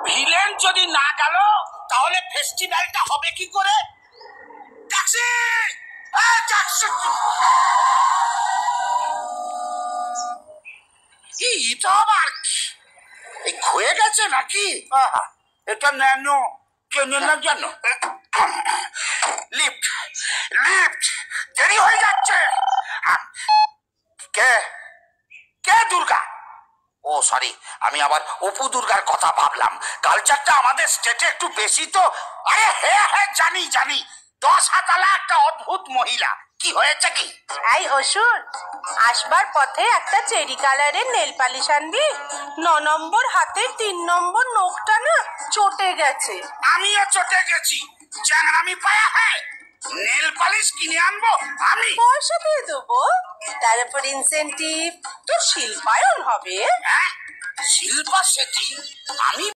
Villain যদি না গেল তাহলে ফেস্টিভ্যালটা হবে কি করে? ট্যাক্সি! ট্যাক্সি! এটা আবার এই ক্ষয়ে গেছে নাকি? এটা ন্যানো কেন না জানো? লিফট লিফট দেরি হয়ে যাচ্ছে। কে কে দুর্গা? ও সরি, আমি আবার অপু দুর্গার কথা ভাবলাম। কালচারটা আমাদের স্টেটে একটু বেশি তো। আরে হ্যাঁ হ্যাঁ জানি জানি, 10 হাতালা একটা অদ্ভুত মহিলা। কি হয়েছে কি? এই হসুর, আসবার পথে একটা চেরি কালারের নেল পালিশ আনবি। 9 নম্বর হাতের 3 নম্বর নখটা না চটে গেছে। আমিও চটে গেছি। চ্যাংড়ামি পায়া হ্যাঁ, নেল পালিশ কিনে আনবো আমি? পয়সা দিয়ে দেবো, তার উপর ইনসেন্টিভ। তোর শিল্পায়ন হবে। হ্যাঁ, শিল্পা শেঠি? আমি